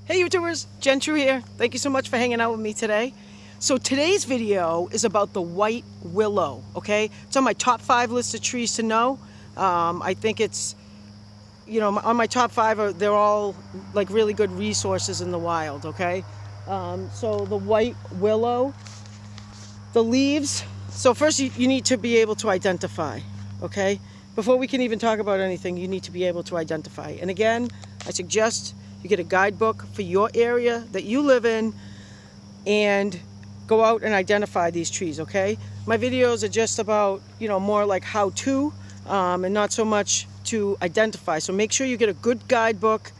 Hey YouTubers, Jen True here. Thank you so much for hanging out with me today. So today's video is about the white willow, okay? It's on my top 5 list of trees to know. I think it's, on my top 5, they're all like really good resources in the wild, okay? So the white willow, the leaves. So first you need to be able to identify, okay? Before we can even talk about anything, you need to be able to identify. And again, I suggest you get a guidebook for your area that you live in and go out and identify these trees, okay? My videos are just about, more like how to and not so much to identify. So make sure you get a good guidebook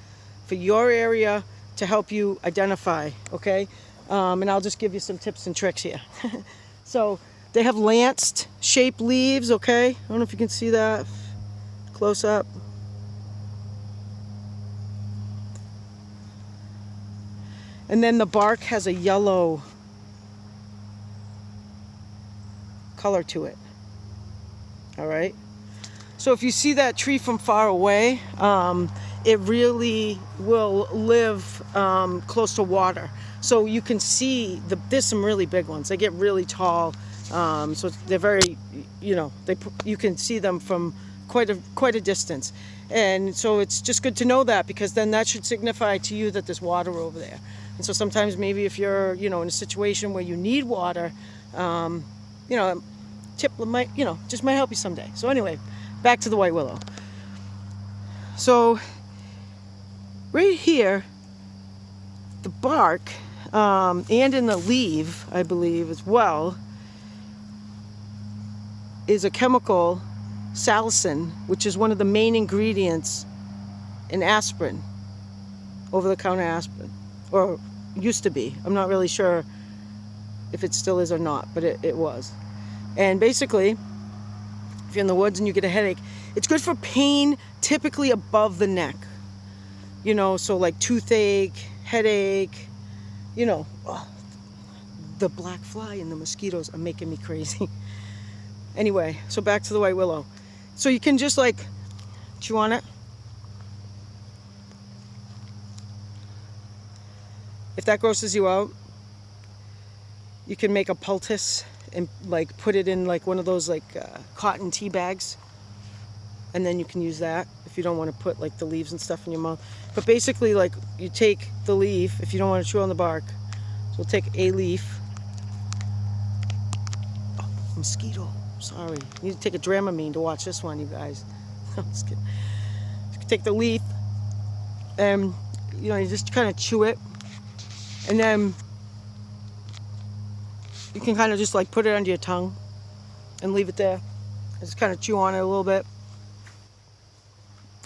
for your area to help you identify, okay? And I'll just give you some tips and tricks here. So they have lanced shaped leaves, okay? I don't know if you can see that close up. And then the bark has a yellow color to it. All right. So if you see that tree from far away, it really will live close to water. So you can see there's some really big ones. They get really tall. So they're very, you can see them from quite a distance. And so it's just good to know that, because then that should signify to you that there's water over there. And so sometimes maybe if you're, in a situation where you need water, tip might, just might help you someday. So anyway, back to the white willow. So right here, the bark, and in the leaf, I believe as well, is a chemical, salicin, which is one of the main ingredients in aspirin, over-the-counter aspirin, or used to be. I'm not really sure if it still is or not, but it was. And basically, if you're in the woods and you get a headache, it's good for pain typically above the neck. So like toothache, headache, the black fly and the mosquitoes are making me crazy. Anyway, so back to the white willow. So you can just like chew on it. If that grosses you out, you can make a poultice and like put it in like one of those like cotton tea bags, and then you can use that if you don't want to put like the leaves and stuff in your mouth. But basically, like, you take the leaf if you don't want to chew on the bark. So we'll take a leaf. Oh, mosquito. Sorry. You need to take a Dramamine to watch this one, you guys. I'm just kidding. You take the leaf and you just kind of chew it. And then you can kind of just like put it under your tongue and leave it there. Just kind of chew on it a little bit.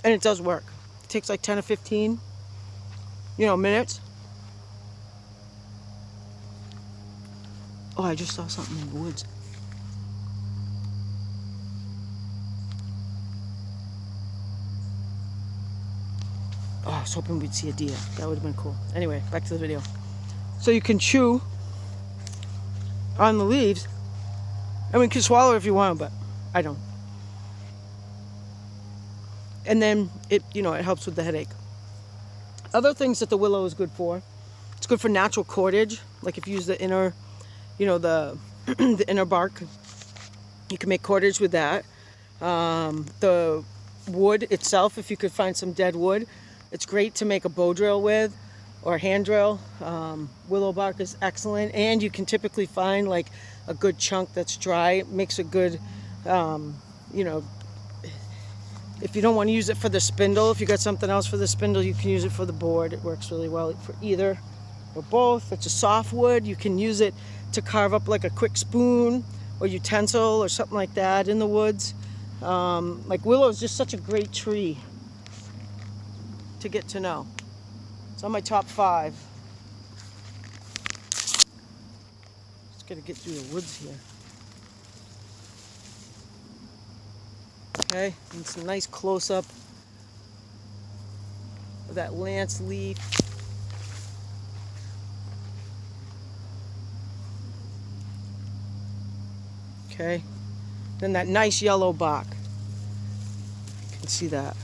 And it does work. It takes like 10 or 15, minutes. Oh, I just saw something in the woods. Oh, I was hoping we'd see a deer. That would have been cool. Anyway, back to the video. So you can chew on the leaves. I mean, you can swallow if you want, but I don't. And then it helps with the headache. Other things that the willow is good for, it's good for natural cordage. Like if you use the inner, the inner bark, you can make cordage with that. The wood itself, if you could find some dead wood, it's great to make a bow drill with, or a hand drill. Willow bark is excellent, and you can typically find like a good chunk that's dry. It makes a good, if you don't want to use it for the spindle, if you got something else for the spindle, you can use it for the board. It works really well for either or both. It's a soft wood. You can use it to carve up like a quick spoon or utensil or something like that in the woods. Like willow is just such a great tree to get to know. It's on my top 5. Just gotta get through the woods here. Okay, and some nice close-up of that lance leaf. Okay, then that nice yellow bark. You can see that.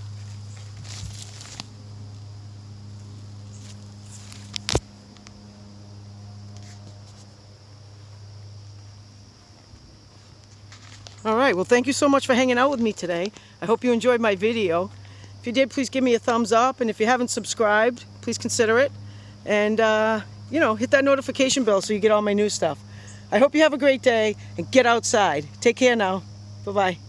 All right, well, thank you so much for hanging out with me today. I hope you enjoyed my video. If you did, please give me a thumbs up, and if you haven't subscribed, please consider it. And, hit that notification bell so you get all my new stuff. I hope you have a great day, and get outside. Take care now. Bye-bye.